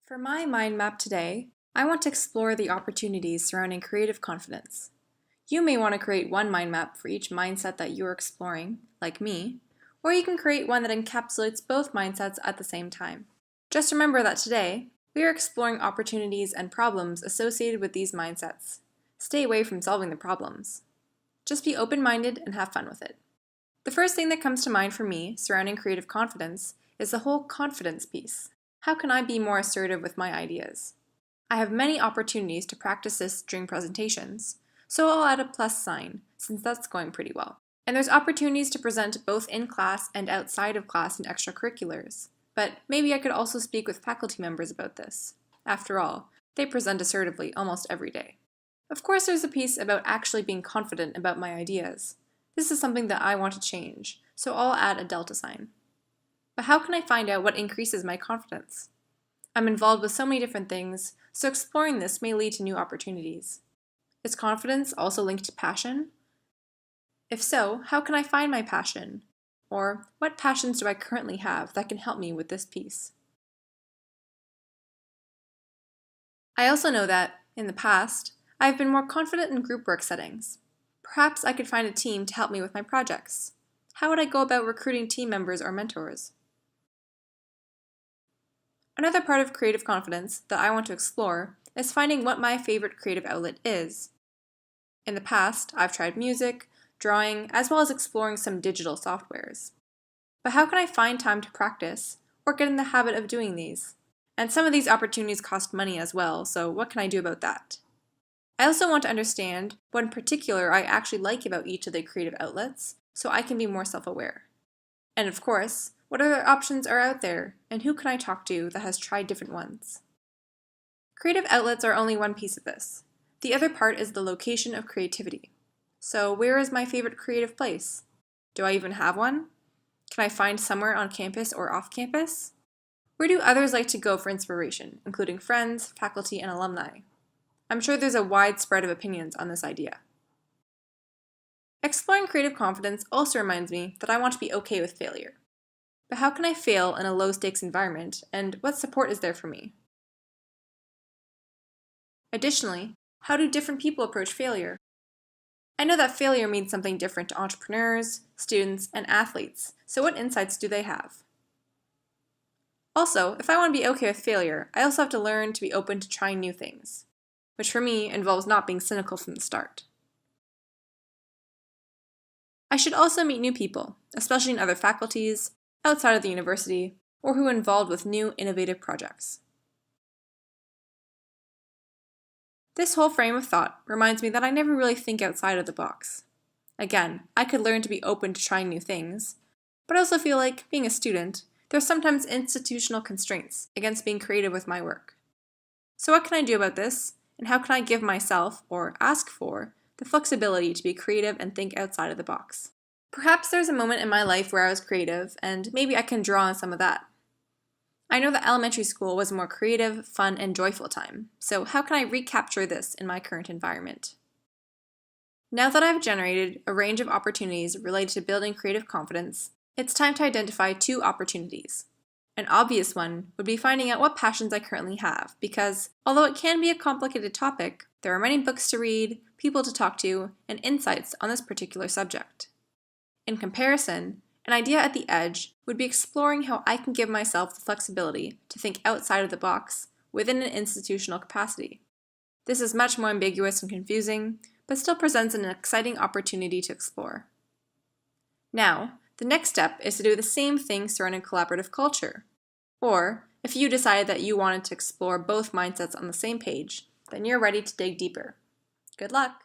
For my mind map today, I want to explore the opportunities surrounding creative confidence. You may want to create one mind map for each mindset that you're exploring, like me, or you can create one that encapsulates both mindsets at the same time. Just remember that today, we are exploring opportunities and problems associated with these mindsets. Stay away from solving the problems. Just be open-minded and have fun with it. The first thing that comes to mind for me surrounding creative confidence is the whole confidence piece. How can I be more assertive with my ideas? I have many opportunities to practice this during presentations, so I'll add a plus sign, since that's going pretty well. And there's opportunities to present both in class and outside of class in extracurriculars. But maybe I could also speak with faculty members about this. After all, they present assertively almost every day. Of course, there's a piece about actually being confident about my ideas. This is something that I want to change, so I'll add a delta sign. But how can I find out what increases my confidence? I'm involved with so many different things, so exploring this may lead to new opportunities. Is confidence also linked to passion? If so, how can I find my passion? Or what passions do I currently have that can help me with this piece? I also know that, in the past, I have been more confident in group work settings. Perhaps I could find a team to help me with my projects. How would I go about recruiting team members or mentors? Another part of creative confidence that I want to explore is finding what my favorite creative outlet is. In the past, I've tried music, drawing, as well as exploring some digital softwares. But how can I find time to practice or get in the habit of doing these? And some of these opportunities cost money as well, so what can I do about that? I also want to understand what in particular I actually like about each of the creative outlets, so I can be more self-aware. And of course, what other options are out there, and who can I talk to that has tried different ones? Creative outlets are only one piece of this. The other part is the location of creativity. So where is my favorite creative place? Do I even have one? Can I find somewhere on campus or off campus? Where do others like to go for inspiration, including friends, faculty, and alumni? I'm sure there's a wide spread of opinions on this idea. Exploring creative confidence also reminds me that I want to be okay with failure. But how can I fail in a low-stakes environment, and what support is there for me? Additionally, how do different people approach failure? I know that failure means something different to entrepreneurs, students, and athletes, so what insights do they have? Also, if I want to be okay with failure, I also have to learn to be open to trying new things, which for me involves not being cynical from the start. I should also meet new people, especially in other faculties, outside of the university, or who are involved with new innovative projects. This whole frame of thought reminds me that I never really think outside of the box. Again, I could learn to be open to trying new things, but I also feel like, being a student, there are sometimes institutional constraints against being creative with my work. So what can I do about this, and how can I give myself, or ask for, the flexibility to be creative and think outside of the box? Perhaps there's a moment in my life where I was creative, and maybe I can draw on some of that. I know that elementary school was a more creative, fun, and joyful time, so how can I recapture this in my current environment? Now that I've generated a range of opportunities related to building creative confidence, it's time to identify two opportunities. An obvious one would be finding out what passions I currently have, because although it can be a complicated topic, there are many books to read, people to talk to, and insights on this particular subject. In comparison, an idea at the edge would be exploring how I can give myself the flexibility to think outside of the box within an institutional capacity. This is much more ambiguous and confusing, but still presents an exciting opportunity to explore. Now, the next step is to do the same thing surrounding collaborative culture. Or, if you decided that you wanted to explore both mindsets on the same page, then you're ready to dig deeper. Good luck!